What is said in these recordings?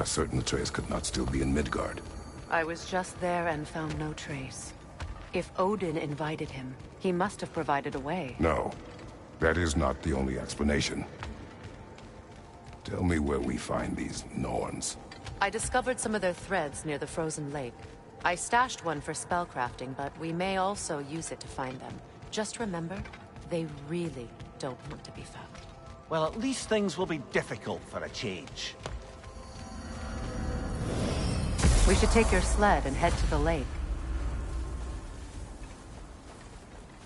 just certain Atreus could not still be in Midgard? I was just there and found no trace. If Odin invited him, he must have provided a way. No. That is not the only explanation. Tell me where we find these Norns. I discovered some of their threads near the frozen lake. I stashed one for spellcrafting, but we may also use it to find them. Just remember, they really don't want to be found. Well, at least things will be difficult for a change. We should take your sled and head to the lake.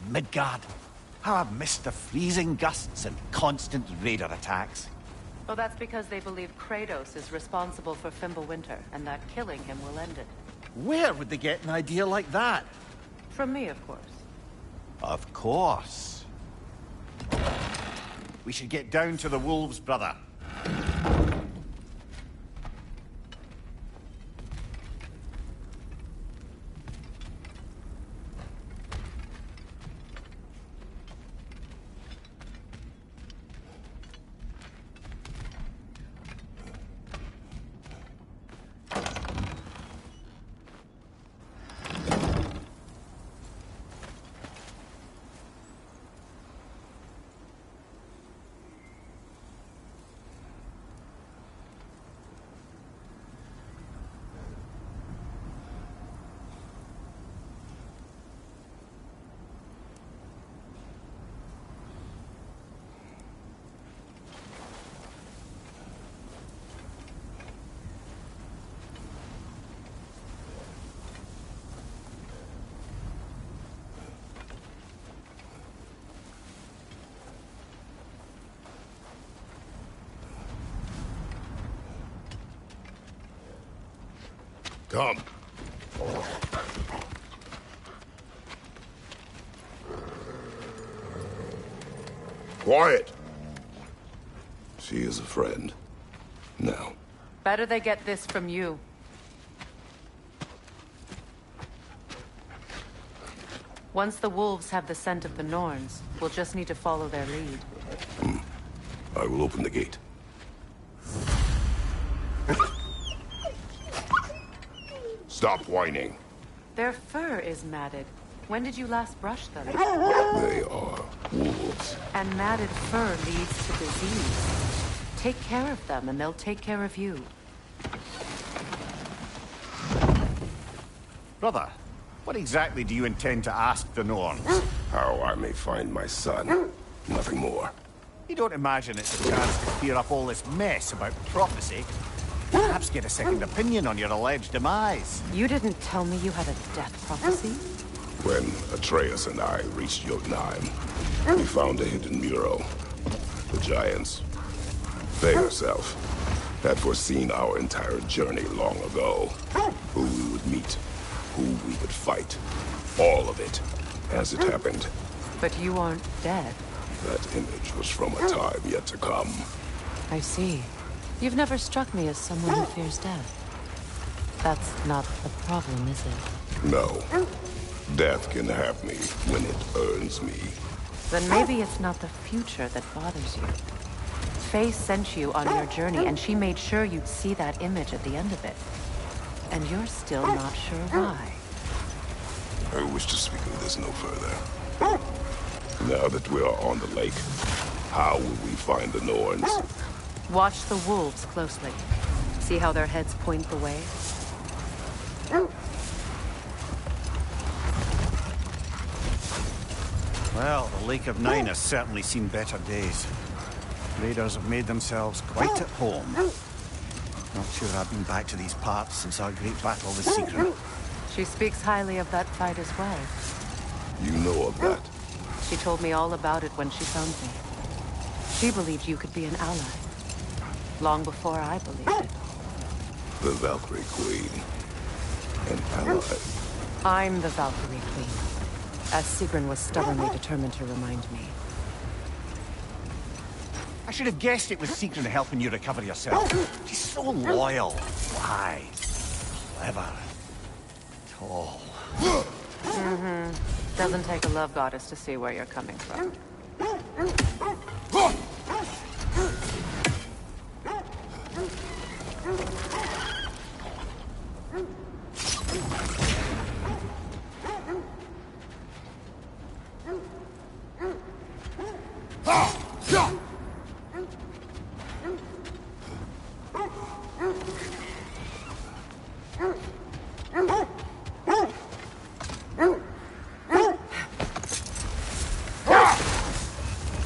Midgard. How I've missed the freezing gusts and constant raider attacks. Well, that's because they believe Kratos is responsible for Fimbulwinter, and that killing him will end it. Where would they get an idea like that? From me, of course. Of course. We should get down to the wolves, brother. Come. Quiet. She is a friend. Now. Better they get this from you. Once the wolves have the scent of the Norns, we'll just need to follow their lead. I will open the gate. Stop whining. Their fur is matted. When did you last brush them? They are wolves. And matted fur leads to disease. Take care of them, and they'll take care of you. Brother, what exactly do you intend to ask the Norns? How I may find my son. Nothing more. You don't imagine it's a chance to clear up all this mess about prophecy? Perhaps get a second opinion on your alleged demise. You didn't tell me you had a death prophecy? When Atreus and I reached Jotunheim, we found a hidden mural. The giants, they herself, had foreseen our entire journey long ago. Who we would meet, who we would fight. All of it, as it happened. But you aren't dead. That image was from a time yet to come. I see. You've never struck me as someone who fears death. That's not the problem, is it? No. Death can have me when it earns me. Then maybe it's not the future that bothers you. Faye sent you on your journey, and she made sure you'd see that image at the end of it. And you're still not sure why. I wish to speak of this no further. Now that we are on the lake, how will we find the Norns? Watch the wolves closely. See how their heads point the way? Well, the Lake of Nine has certainly seen better days. Raiders have made themselves quite at home. Not sure I've been back to these parts since our great battle with Sigrun. She speaks highly of that fight as well. You know of that? She told me all about it when she found me. She believed you could be an ally. Long before I believed it. The Valkyrie Queen. An ally. I'm the Valkyrie Queen, as Sigrun was stubbornly determined to remind me. I should have guessed it was Sigrun helping you recover yourself. She's so loyal, wise, clever, tall. Doesn't take a love goddess to see where you're coming from.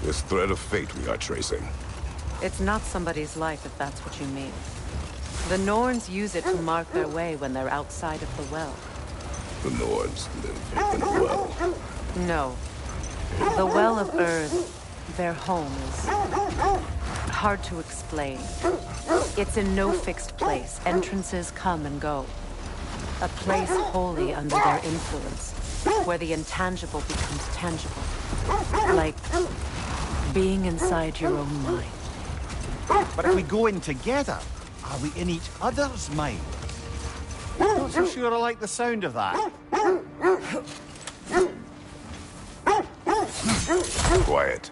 This thread of fate we are tracing. It's not somebody's life, if that's what you mean. The Norns use it to mark their way when they're outside of the well. The Nords live in a well. No. The Well of Earth, their home, is hard to explain. It's in no fixed place. Entrances come and go. A place wholly under their influence, where the intangible becomes tangible. Like being inside your own mind. But if we go in together, are we in each other's mind? Not so sure I like the sound of that. Quiet.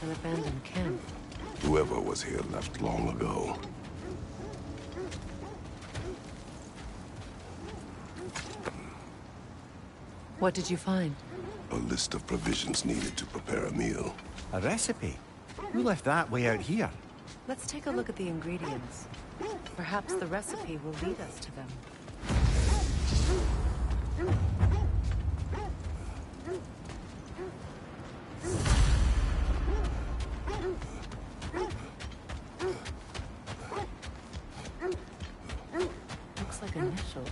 An abandoned camp. Whoever was here left long ago. What did you find? A list of provisions needed to prepare a meal. A recipe? Who left that way out here? Let's take a look at the ingredients. Perhaps the recipe will lead us to them. Looks like initials.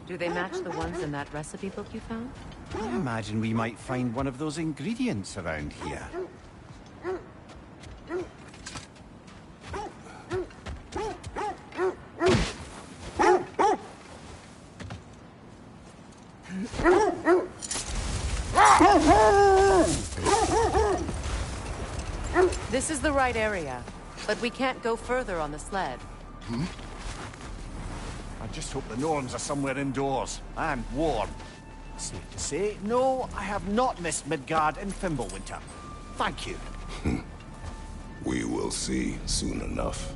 Do they match the ones in that recipe book you found? I imagine we might find one of those ingredients around here. This is the right area, but we can't go further on the sled. I just hope the Norns are somewhere indoors and warm. Safe to say, no, I have not missed Midgard in Fimbulwinter. Thank you. We will see soon enough.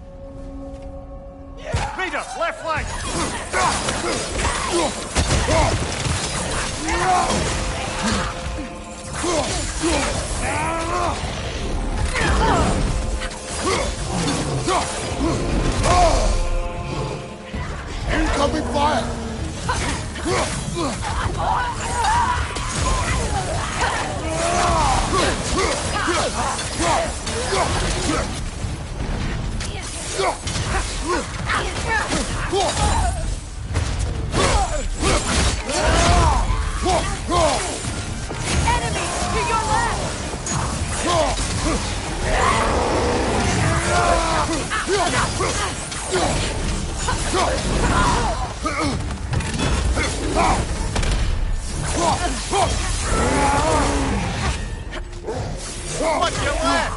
Raider, left flank! Incoming fire! Enemy to your left! Watch your left!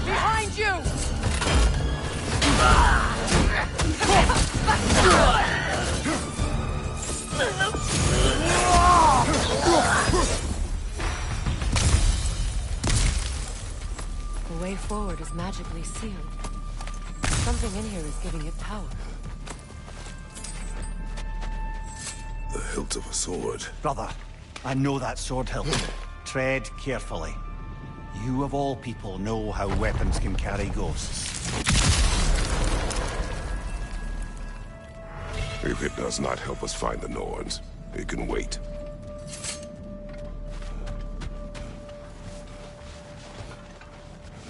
Behind you! The way forward is magically sealed. Something in here is giving it power. The hilt of a sword. Brother, I know that sword hilt. Tread carefully. You of all people know how weapons can carry ghosts. If it does not help us find the Norns, it can wait.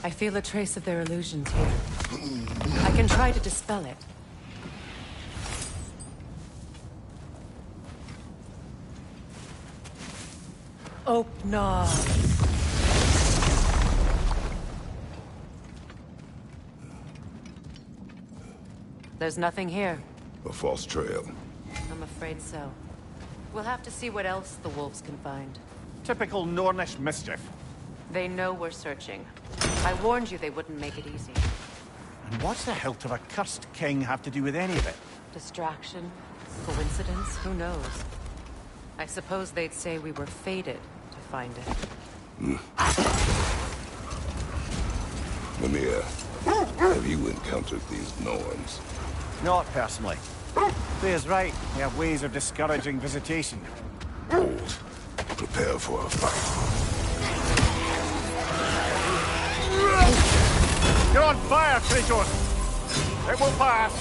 I feel a trace of their illusions here. I can try to dispel it, Open. There's nothing here. A false trail. I'm afraid so. We'll have to see what else the wolves can find. Typical Nornish mischief. They know we're searching. I warned you they wouldn't make it easy. And what's the hilt of a cursed king have to do with any of it? Distraction? Coincidence? Who knows? I suppose they'd say we were fated to find it. Mimir, have you encountered these Norns? Not personally. Freya's right. They have ways of discouraging visitation. Hold. Prepare for a fight. You're on fire, Kratos! It will pass!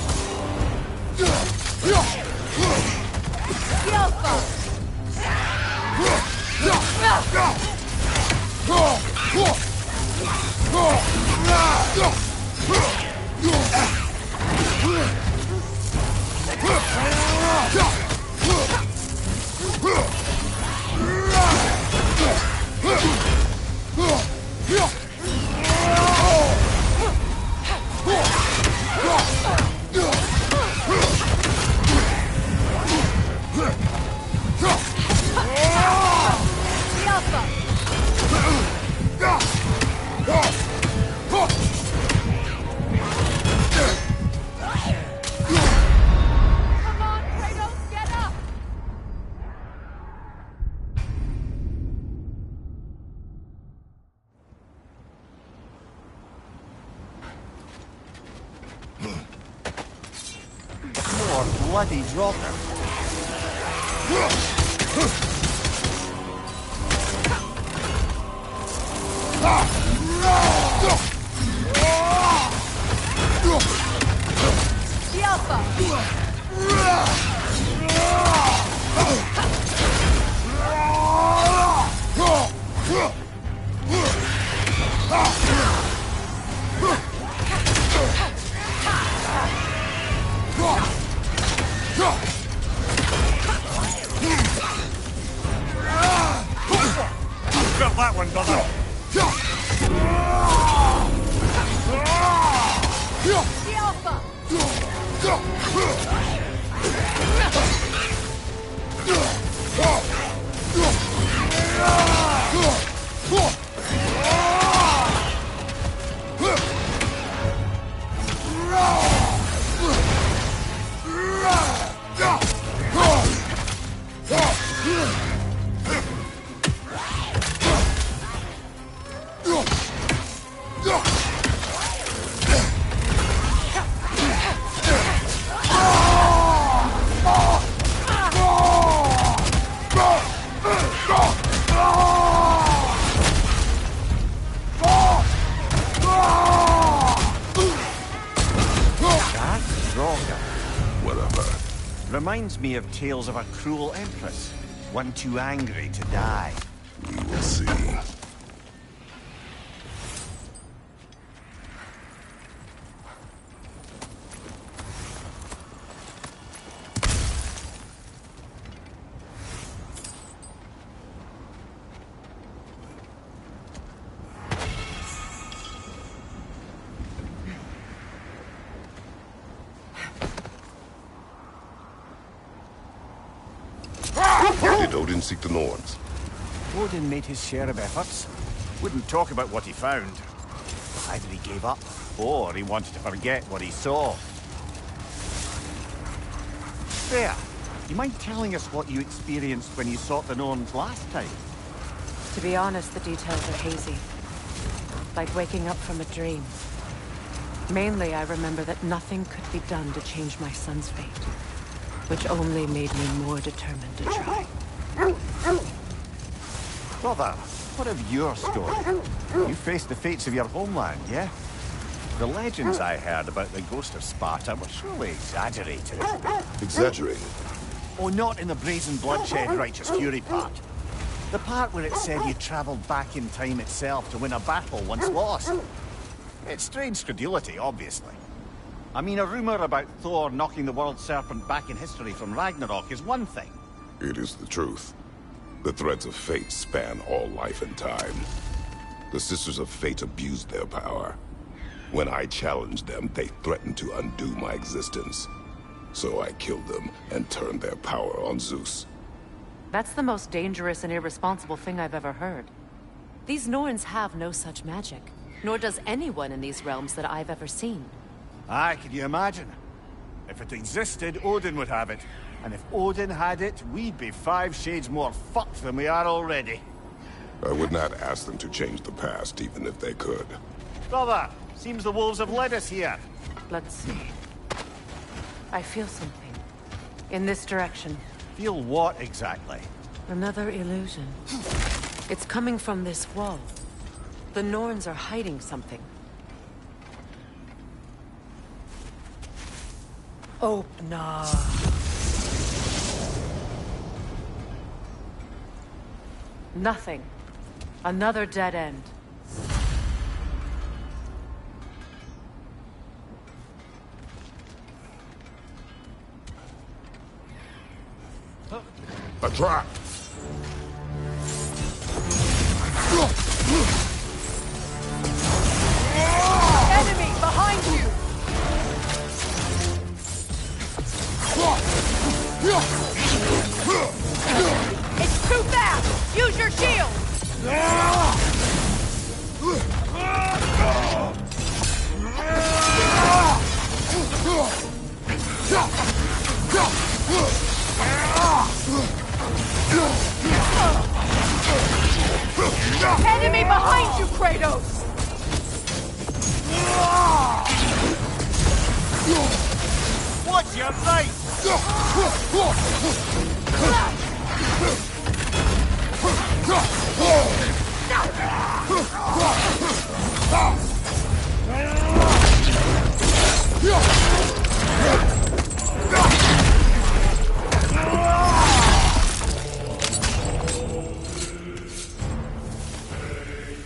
Bloody rocker. The Alpha! Got that one, brother. The Alpha! Reminds me of tales of a cruel empress, one too angry to die. We will see. Did Odin seek the Norns? Odin made his share of efforts. Wouldn't talk about what he found. Either he gave up, or he wanted to forget what he saw. There. You mind telling us what you experienced when you sought the Norns last time? To be honest, the details are hazy. Like waking up from a dream. Mainly, I remember that nothing could be done to change my son's fate, which only made me more determined to try. Brother, what of your story? You faced the fates of your homeland, yeah? The legends I heard about the ghost of Sparta were surely exaggerated. Exaggerated? Oh, not in the brazen bloodshed righteous fury part. The part where it said you travelled back in time itself to win a battle once lost. It's strange credulity, obviously. I mean, a rumour about Thor knocking the world serpent back in history from Ragnarok is one thing. It is the truth. The threads of fate span all life and time. The Sisters of Fate abused their power. When I challenged them, they threatened to undo my existence. So I killed them and turned their power on Zeus. That's the most dangerous and irresponsible thing I've ever heard. These Norns have no such magic, nor does anyone in these realms that I've ever seen. Aye, can you imagine? If it existed, Odin would have it. And if Odin had it, we'd be 5 shades more fucked than we are already. I would not ask them to change the past, even if they could. Brother, seems the wolves have led us here. Let's see. I feel something. In this direction. Feel what exactly? Another illusion. It's coming from this wall. The Norns are hiding something. Opener. Nothing. Another dead end. A trap! Enemy behind you! It's too fast! Use your shield! Enemy behind you, Kratos! What's your right?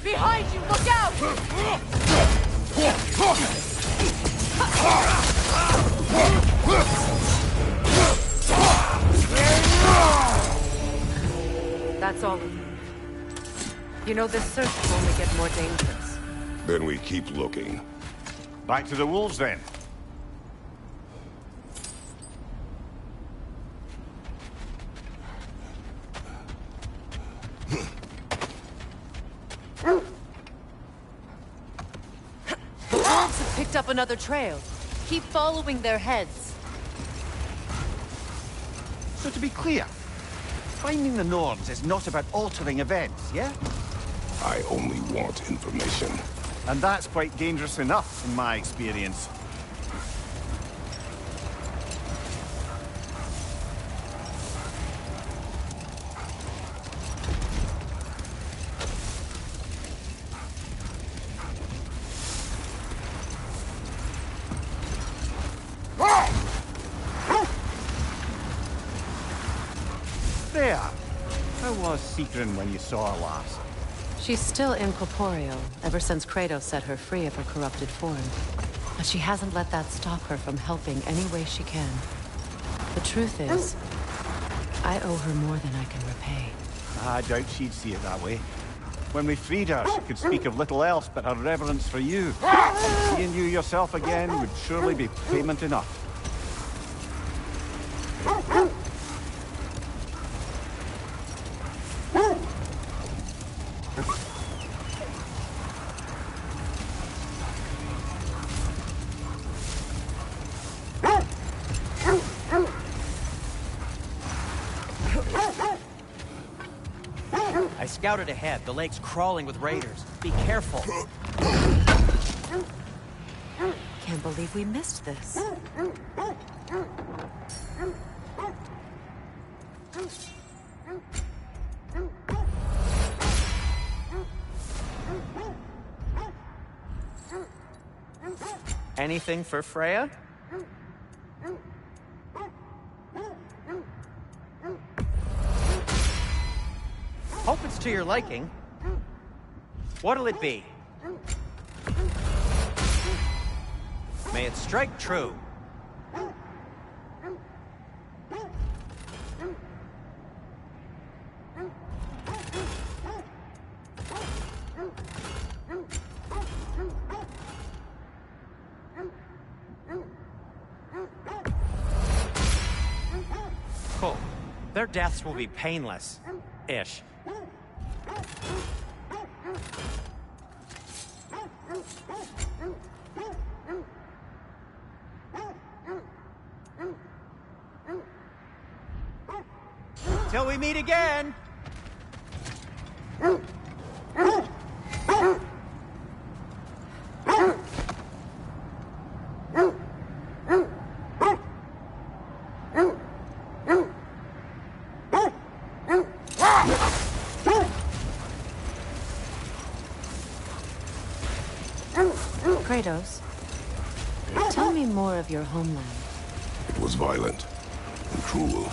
Behind you, look out! That's all of them. You know, this search will only get more dangerous. Then we keep looking. Back to the wolves, then. The wolves have picked up another trail. Keep following their heads. So to be clear, finding the Norns is not about altering events, yeah? I only want information. And that's quite dangerous enough, in my experience. There. How was Sigrun when you saw her last? She's still incorporeal, ever since Kratos set her free of her corrupted form. But she hasn't let that stop her from helping any way she can. The truth is, I owe her more than I can repay. I doubt she'd see it that way. When we freed her, she could speak of little else but her reverence for you. Seeing you yourself again would surely be payment enough. I scouted ahead. The lake's crawling with raiders. Be careful. Can't believe we missed this. Anything for Freya? Hope it's to your liking. What'll it be? May it strike true. careful. Their deaths will be painless. Ish. Till we meet again! Kratos, tell me more of your homeland. It was violent and cruel.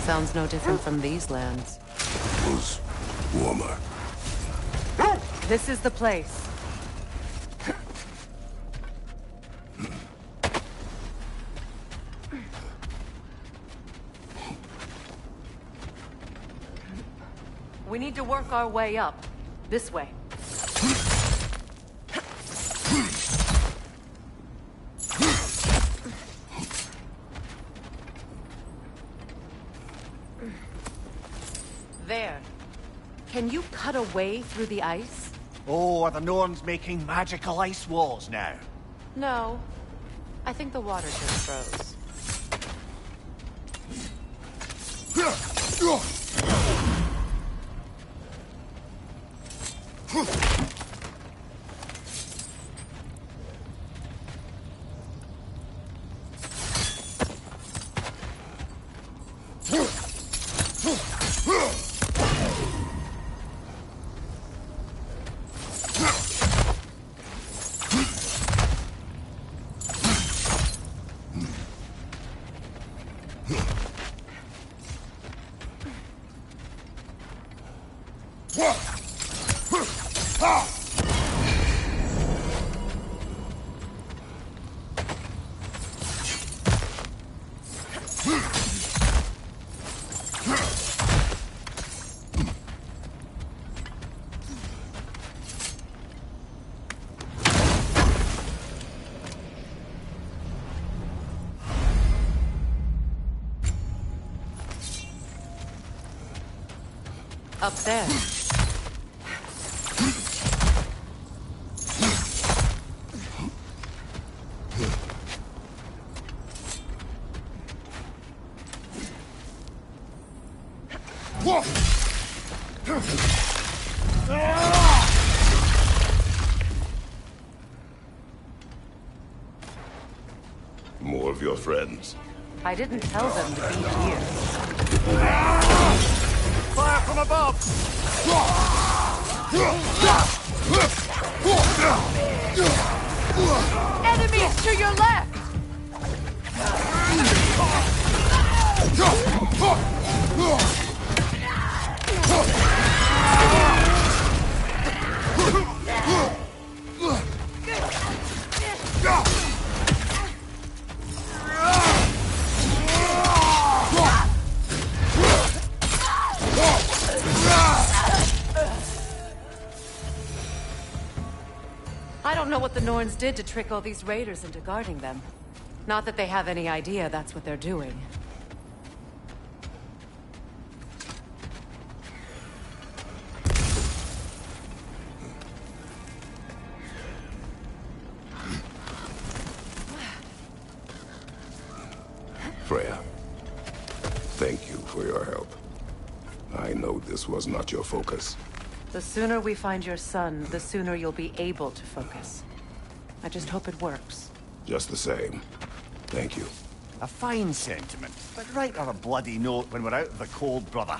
Sounds no different from these lands. It was warmer. This is the place. We need to work our way up. This way. There. Can you cut a way through the ice? Oh, are the Norns making magical ice walls now? No. I think the water just froze. Up there. More of your friends. I didn't tell them to be here. Fire from above! Enemies to your left! I don't know what the Norns did to trick all these raiders into guarding them. Not that they have any idea that's what they're doing. Freya, thank you for your help. I know this was not your focus. The sooner we find your son, the sooner you'll be able to focus. I just hope it works. Just the same. Thank you. A fine sentiment, but write her a bloody note when we're out of the cold, brother.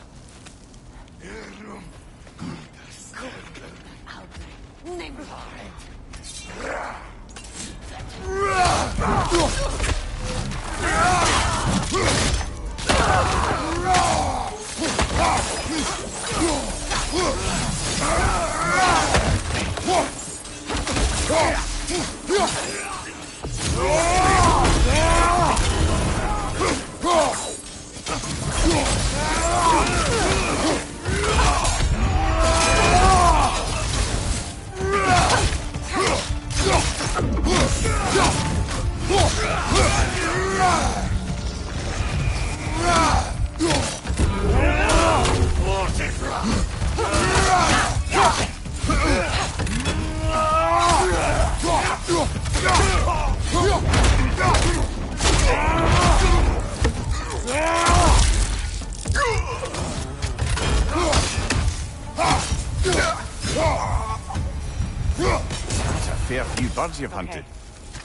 Few birds you've hunted.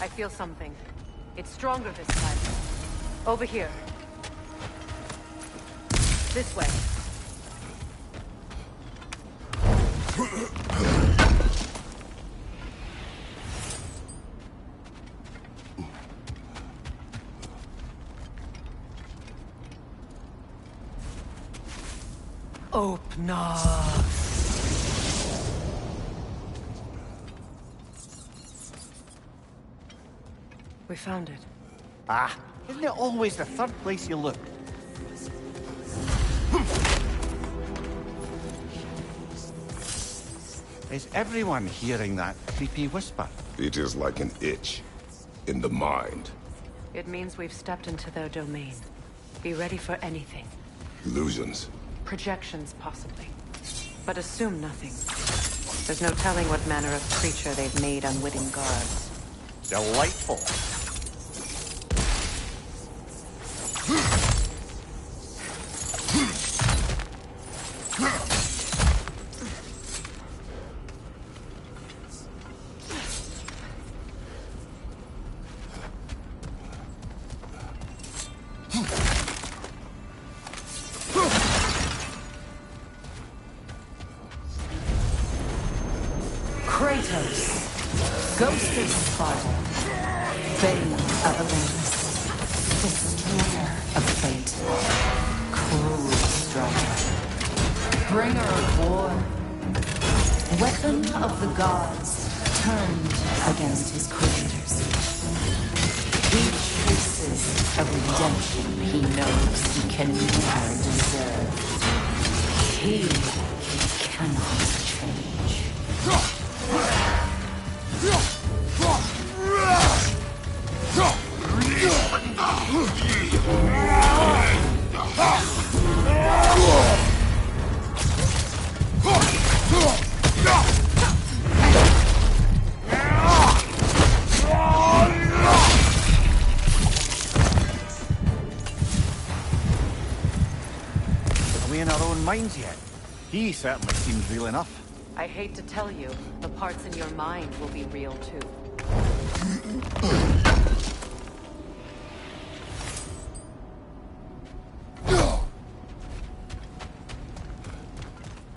I feel something. It's stronger this time. Over here. This way. Open up. We found it. Ah, isn't it always the third place you look? Is everyone hearing that creepy whisper? It is like an itch in the mind. It means we've stepped into their domain. Be ready for anything. Illusions. Projections, possibly. But assume nothing. There's no telling what manner of creature they've made unwitting guards. Delightful. Kratos, Ghost of Sparta, Bane of Olympus, Destroyer of Fate, Cruel Striker, Bringer of War, Weapon of the Gods, turned against his creators. He traces a redemption he knows he can never deserve. He cannot change. Are we in our own minds yet? He certainly seems real enough. I hate to tell you, the parts in your mind will be real too.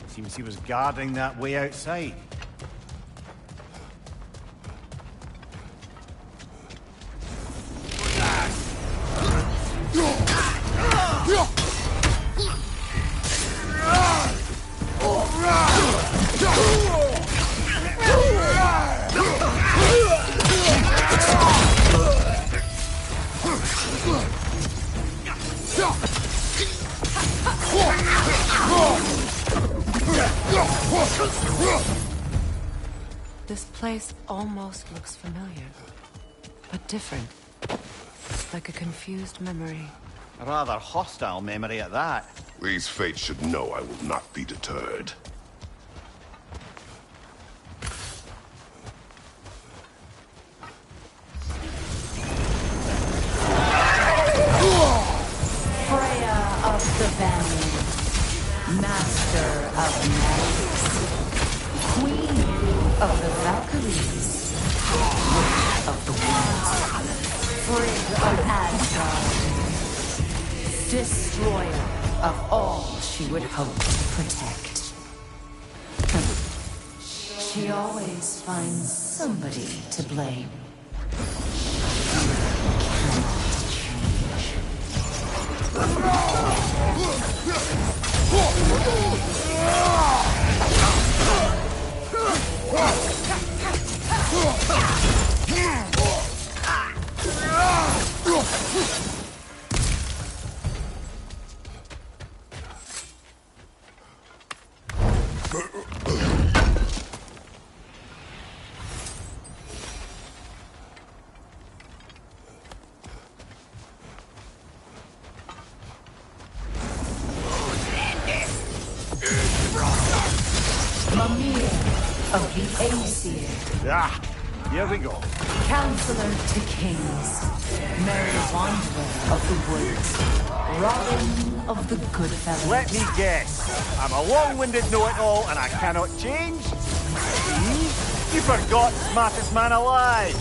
Seems he was guarding that way outside. This place almost looks familiar, but different. Like a confused memory. A rather hostile memory at that. These fates should know I will not be deterred. Freya of the Vanguard, Master of Magics, Queen of the Valkyries, Witch of the Winds, Frigg of Asgard, Destroyer of all she would hope to protect. She always finds somebody to blame. Mimir of the Yesssir, Ah, here we go. Counselor to Kings, Merry Wanderer of the Woods, Robin of the Goodfellas. Let me guess. I'm a long-winded know-it-all and I cannot change. See? You forgot, smartest man alive!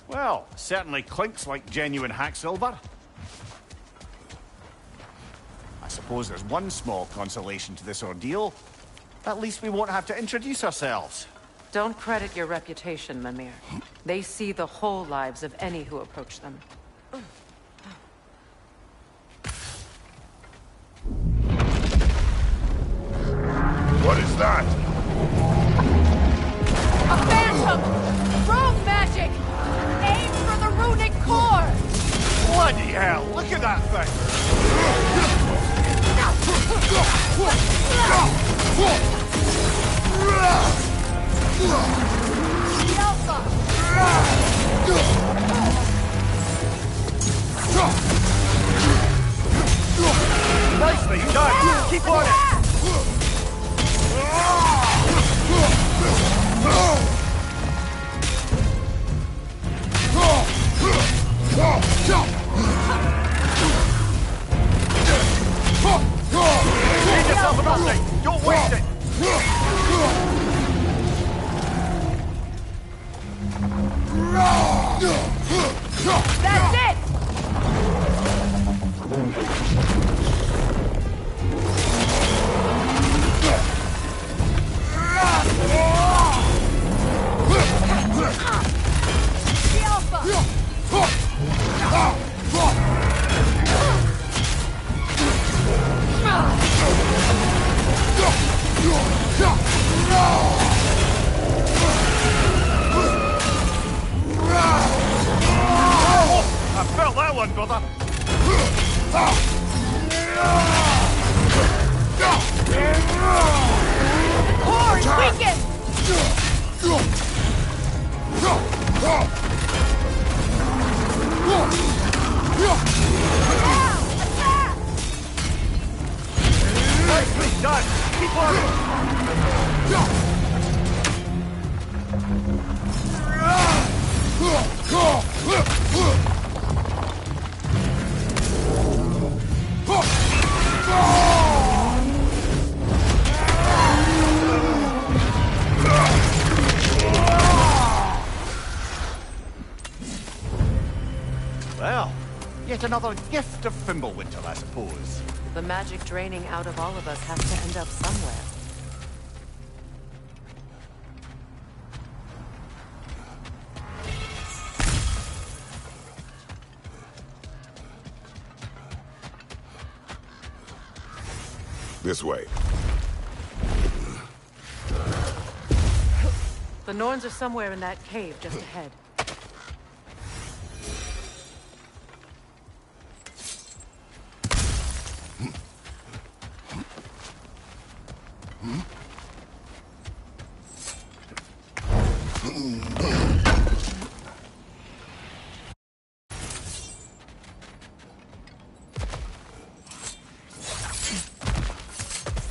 Well, certainly clinks like genuine hack silver. I suppose there's one small consolation to this ordeal. At least we won't have to introduce ourselves. Don't credit your reputation, Mimir. They see the whole lives of any who approach them. What is that? A phantom! Rogue magic! Aim for the runic core! Bloody hell, look at that thing! Nicely done! Keep on it! Leave yourself an update! Don't waste it! That's it! The Alpha! I felt that one, brother! Core is weakened! Now! Attack! Nicely done! Keep on it! Well, yet another gift of Fimbulwinter, I suppose. The magic draining out of all of us has to end up somewhere. This way. The Norns are somewhere in that cave just ahead.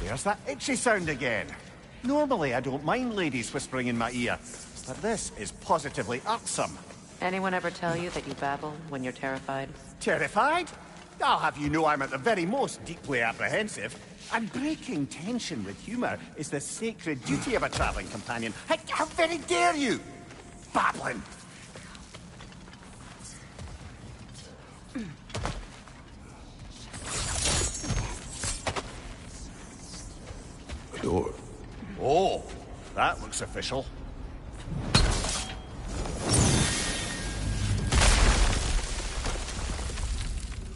There's that itchy sound again. Normally I don't mind ladies whispering in my ear, but this is positively irksome. Anyone ever tell you that you babble when you're terrified? Terrified? I'll have you know I'm at the very most deeply apprehensive. And breaking tension with humour is the sacred duty of a travelling companion. How very dare you! Babbling! A door. Oh, that looks official.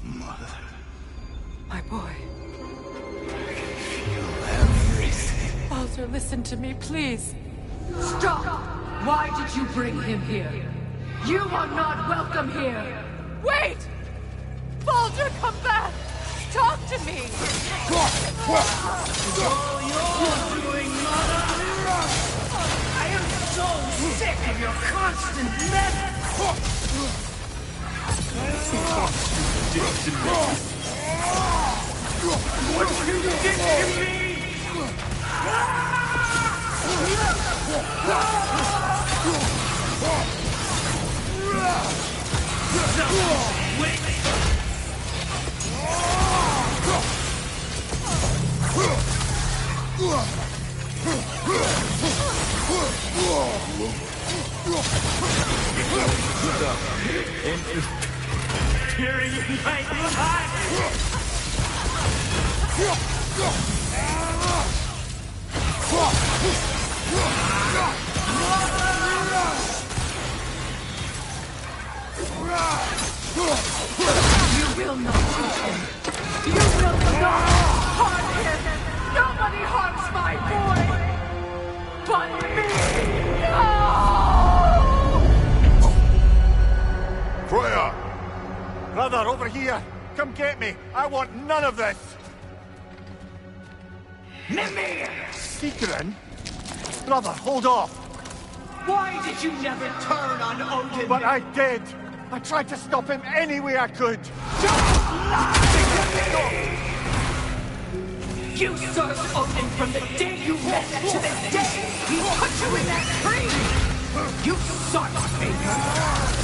Mother. My boy. Feel everything. Baldur, listen to me, please. Stop! Why did you bring him here? You are not welcome here! Wait! Baldur, come back! Talk to me! All you're doing, Mother! I am so sick of your constant what you did to me! Tearing in my blood! You will not touch him! You will not harm him! Nobody harms my boy! But me! No! Freya! Brother, over here! Come get me! I want none of this! Mimir! Sigrun? Brother, hold off! Why did you never turn on Odin? But I did! I tried to stop him any way I could! You served Odin from the day you met to the day he put you in that tree! You sought favor!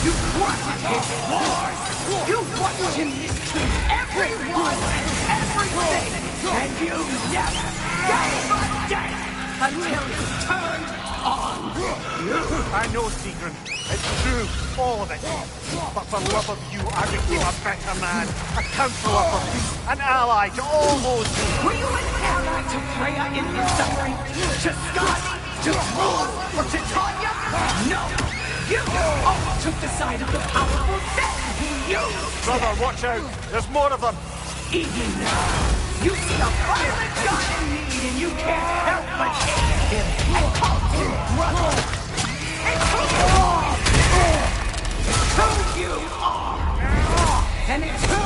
You wanted his wars! You watched him mistreat everyone and everything! And you never gave a damn until he turned on you! I know, Sigrun. It's true, all of it. But for love of you, I became a better man, a counselor for peace, an ally to all those who... Were you an ally to Freya in his suffering? To Skadi? To Thrall? Or to Tanya? No! You always took the side of the powerful then! You... Brother, watch out! There's more of them! Even now, you see a violent god in need and you can't help but hate him and call him brother! It's who you are! It's who you are! And it's who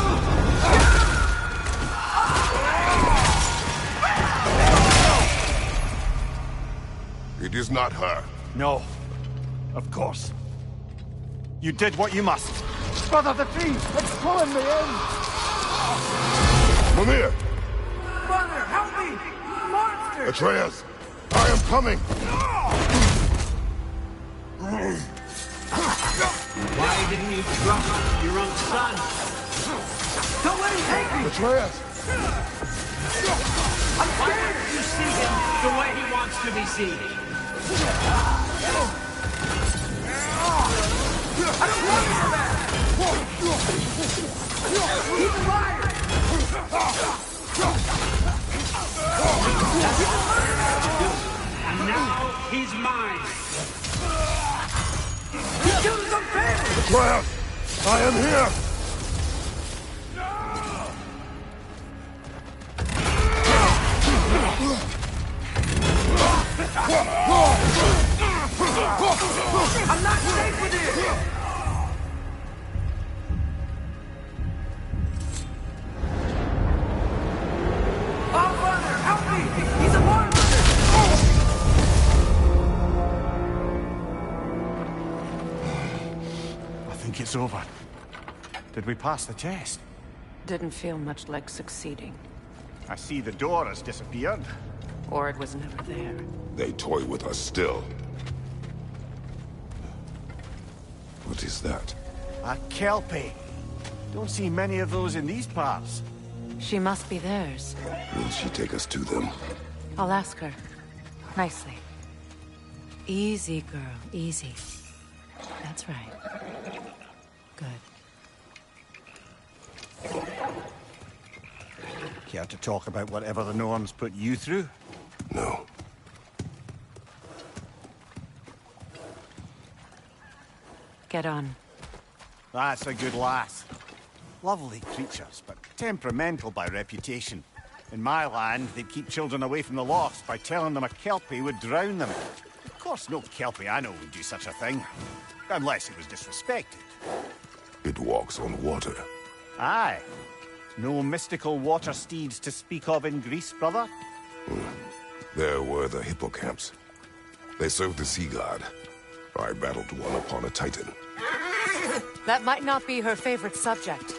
It is not her. No. Of course. You did what you must. Brother, the tree! It's pulling me in! Mimir! Mother, help me! Monster! Atreus! I am coming! Why didn't you trust your own son? Don't let him take me! Atreus! I'm scared! You see him the way he wants to be seen. I don't want him back! He's a liar! And now he's mine! He killed his own family! Atreus! I am here! I'm not safe with it! Oh, brother, help me! He's a monster! I think it's over. Did we pass the test? Didn't feel much like succeeding. I see the door has disappeared. Or it was never there. They toy with us still. What is that? A Kelpie. Don't see many of those in these parts. She must be theirs. Will she take us to them? I'll ask her. Nicely. Easy, girl. Easy. That's right. Good. Care to talk about whatever the Norns put you through? No. Get on. That's a good lass. Lovely creatures, but temperamental by reputation. In my land, they'd keep children away from the lost by telling them a Kelpie would drown them. Of course, no Kelpie I know would do such a thing. Unless it was disrespected. It walks on water. Aye. No mystical water steeds to speak of in Greece, brother? There were the hippocamps. They served the sea god. I battled one upon a titan. That might not be her favorite subject.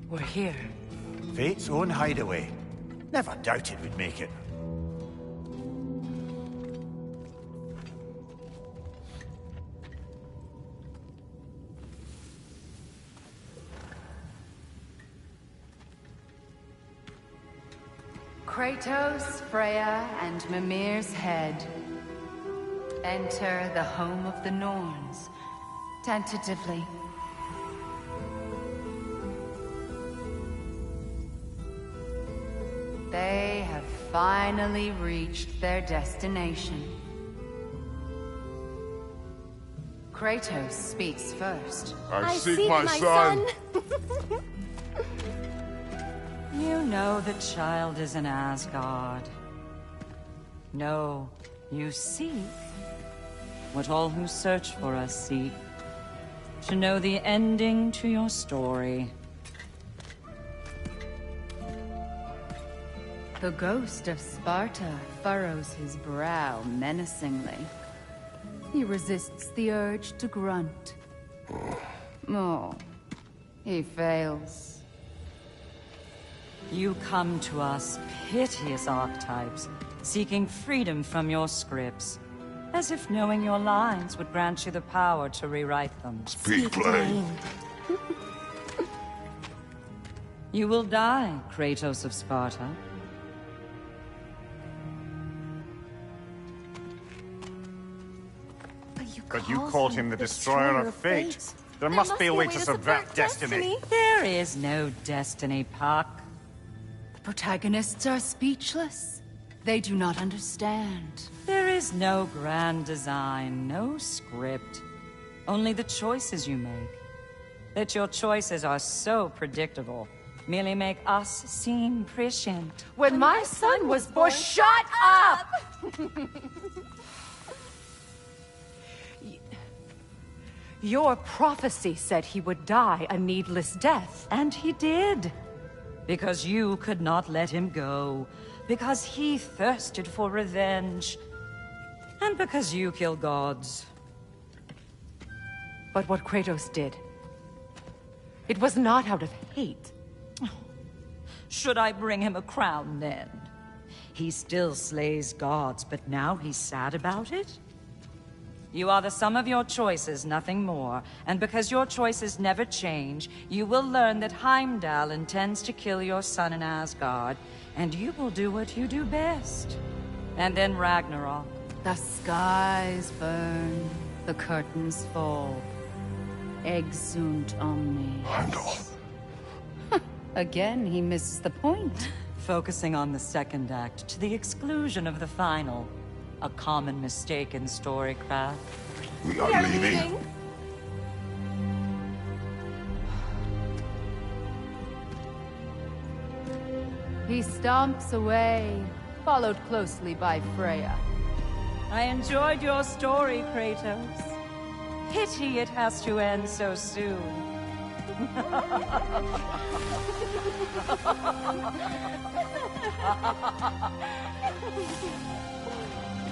We're here. Fate's own hideaway. Never doubted we'd make it. Kratos, Freya, and Mimir's head. Enter the home of the Norns. Tentatively. They have finally reached their destination. Kratos speaks first. I seek my son. You know the child is in Asgard. No, you seek what all who search for us seek. To know the ending to your story. The ghost of Sparta furrows his brow menacingly. He resists the urge to grunt. Oh, he fails. You come to us, piteous archetypes, seeking freedom from your scripts. As if knowing your lines would grant you the power to rewrite them. Speak plain. You will die, Kratos of Sparta. But you called him the Destroyer of Fate. There must be a way to subvert destiny. There is no destiny, Puck. The protagonists are speechless. They do not understand. There is no grand design, no script. Only the choices you make. That your choices are so predictable merely make us seem prescient. When my son was born, shut up! Your prophecy said he would die a needless death. And he did. Because you could not let him go. Because he thirsted for revenge. And because you kill gods. But what Kratos did, it was not out of hate. Should I bring him a crown then? He still slays gods, but now he's sad about it? You are the sum of your choices, nothing more. And because your choices never change, you will learn that Heimdall intends to kill your son in Asgard, and you will do what you do best. And then Ragnarok. The skies burn, the curtains fall. Exunt omni. Heimdall. Again, he misses the point. Focusing on the second act to the exclusion of the final. A common mistake in storycraft. We are leaving. He stomps away, followed closely by Freya. I enjoyed your story, Kratos. Pity it has to end so soon.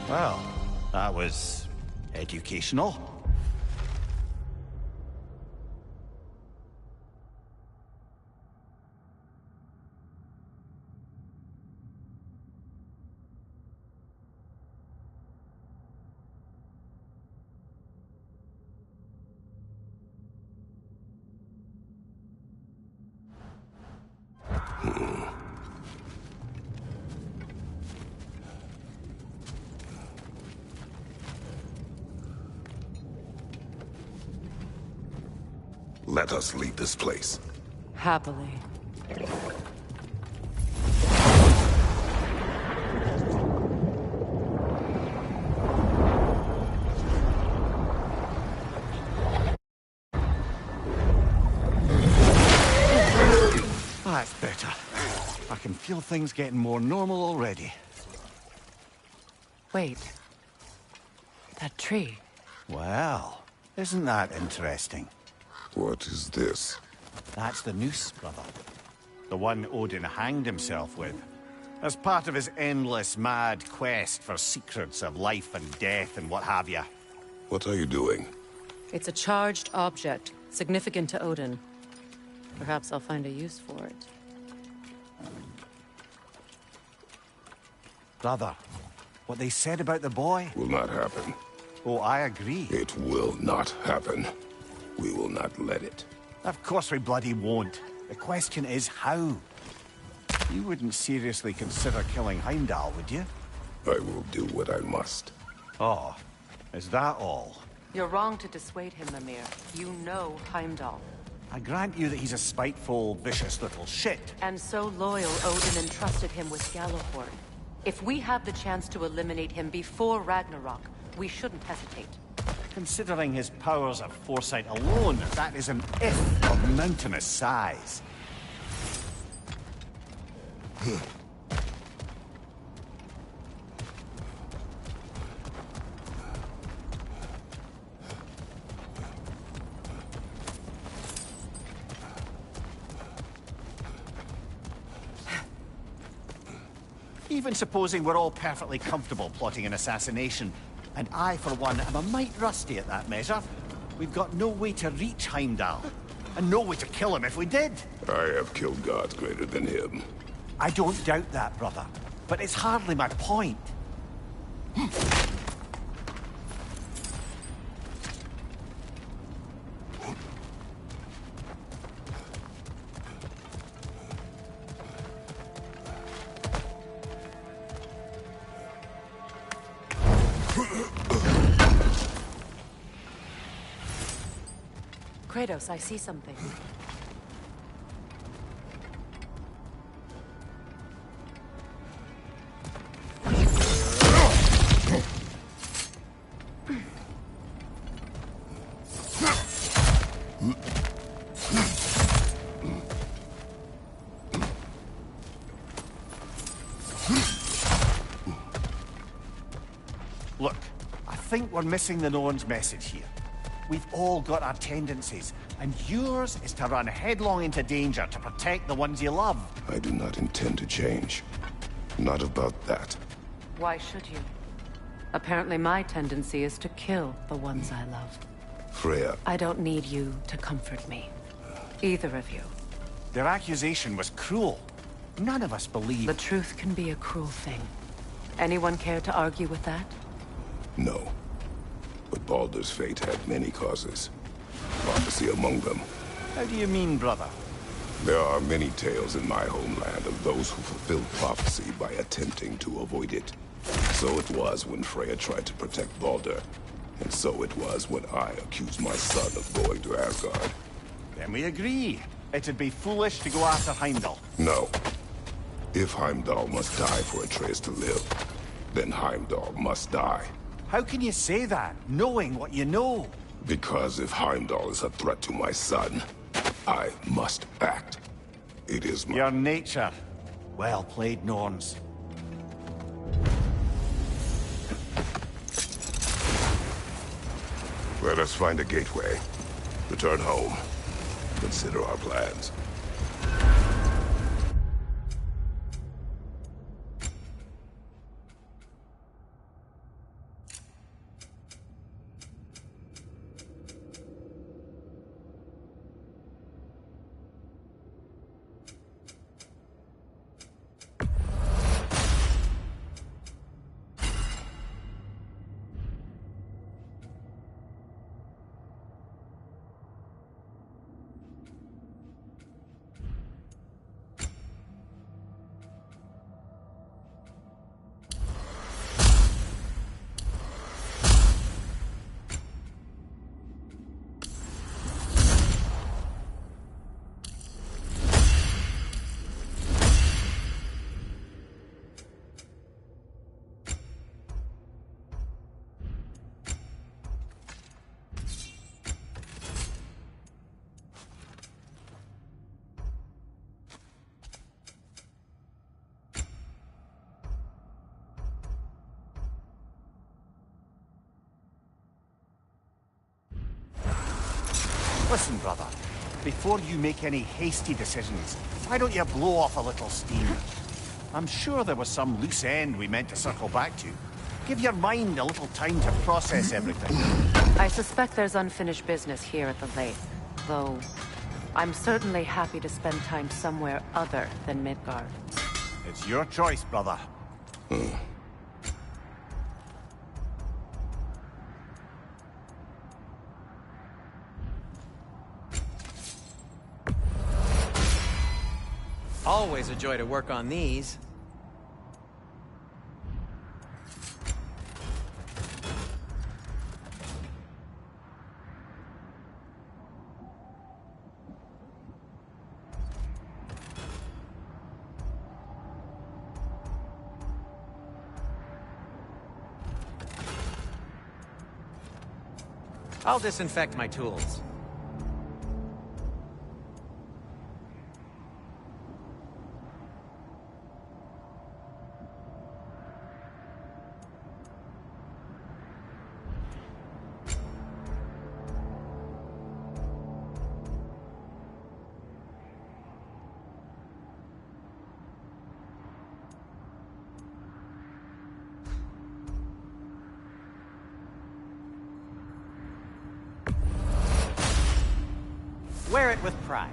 Well, that was educational. Let us leave this place. Happily. feel things getting more normal already. Wait. That tree. Well, isn't that interesting? What is this? That's the noose, brother. The one Odin hanged himself with. As part of his endless, mad quest for secrets of life and death and what have you. What are you doing? It's a charged object, significant to Odin. Perhaps I'll find a use for it. Brother, what they said about the boy? Will not happen. Oh, I agree. It will not happen. We will not let it. Of course we bloody won't. The question is how. You wouldn't seriously consider killing Heimdall, would you? I will do what I must. Oh, is that all? You're wrong to dissuade him, Mimir. You know Heimdall. I grant you that he's a spiteful, vicious little shit. And so loyal, Odin entrusted him with Gjallarhorn. If we have the chance to eliminate him before Ragnarok, we shouldn't hesitate. Considering his powers of foresight alone, that is an if of mountainous size. Even supposing we're all perfectly comfortable plotting an assassination, and I, for one, am a mite rusty at that measure, we've got no way to reach Heimdall, and no way to kill him if we did. I have killed gods greater than him. I don't doubt that, brother, but it's hardly my point. Kratos, I see something. Look, I think we're missing the Norn's message here. We've all got our tendencies, and yours is to run headlong into danger to protect the ones you love. I do not intend to change. Not about that. Why should you? Apparently my tendency is to kill the ones I love. Freya, I don't need you to comfort me. Either of you. Their accusation was cruel. None of us believe... The truth can be a cruel thing. Anyone care to argue with that? no. But Baldur's fate had many causes. Prophecy among them. How do you mean, brother? There are many tales in my homeland of those who fulfilled prophecy by attempting to avoid it. So it was when Freya tried to protect Baldur. And so it was when I accused my son of going to Asgard. Then we agree. It'd be foolish to go after Heimdall. No. If Heimdall must die for Atreus to live, then Heimdall must die. How can you say that, knowing what you know? Because if Heimdall is a threat to my son, I must act. It is my... Your nature. Well played, Norns. Let us find a gateway. Return home. Consider our plans. Listen, brother. Before you make any hasty decisions, why don't you blow off a little steam? I'm sure there was some loose end we meant to circle back to. Give your mind a little time to process everything. I suspect there's unfinished business here at the lake, though I'm certainly happy to spend time somewhere other than Midgard. It's your choice, brother. Always a joy to work on these. I'll disinfect my tools. Wear it with pride.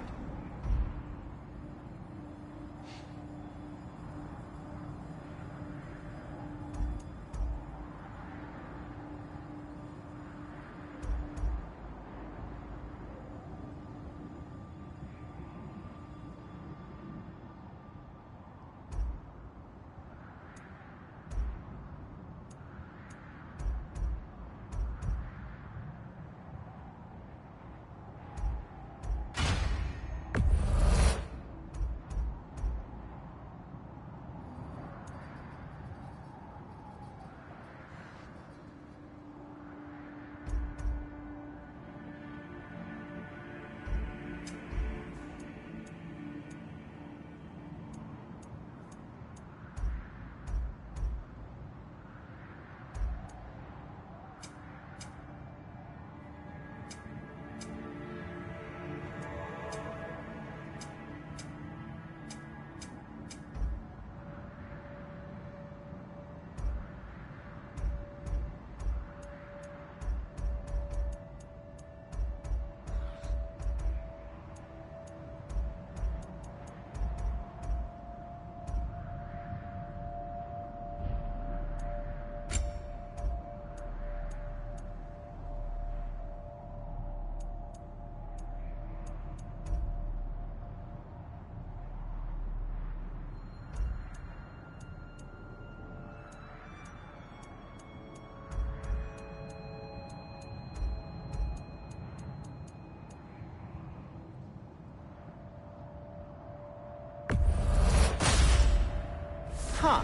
Huh.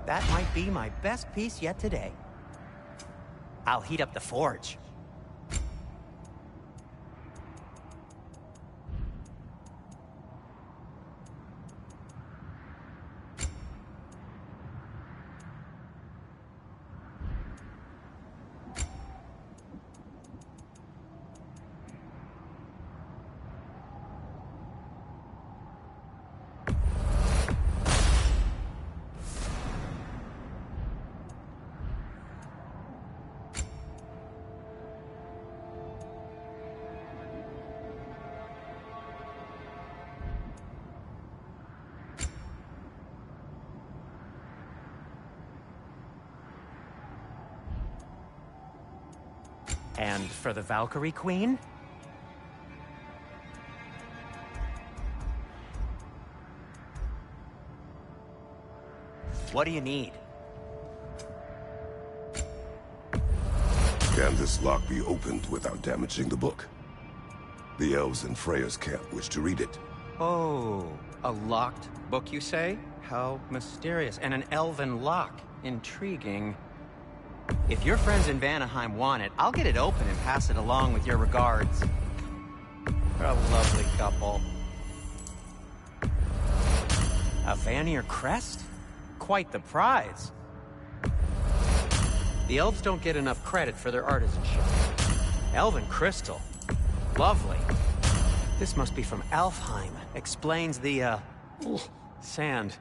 That might be my best piece yet today. I'll heat up the forge. And for the Valkyrie Queen? What do you need? Can this lock be opened without damaging the book? The elves in Freya's camp wish to read it. Oh, a locked book, you say? How mysterious. And an elven lock. Intriguing. If your friends in Vanaheim want it, I'll get it open and pass it along with your regards. They're a lovely couple. A Vanir crest? Quite the prize. The elves don't get enough credit for their artisanship. Elven crystal. Lovely. This must be from Alfheim. Explains the, sand.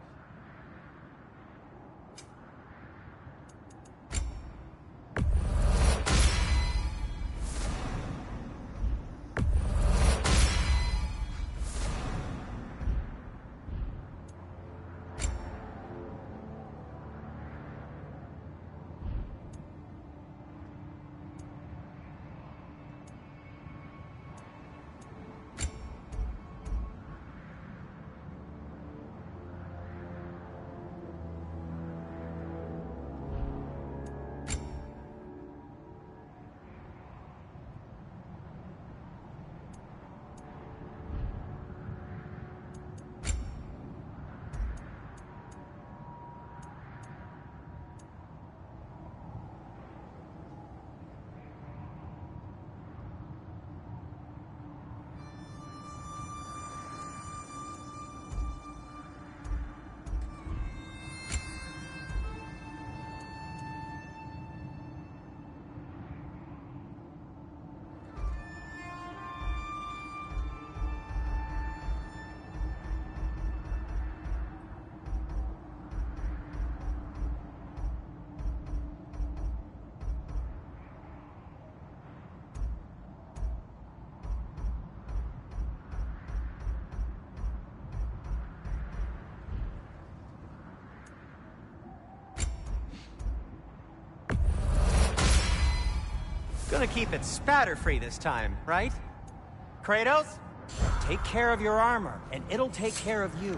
Gonna keep it spatter-free this time, right? Kratos, take care of your armor, and it'll take care of you.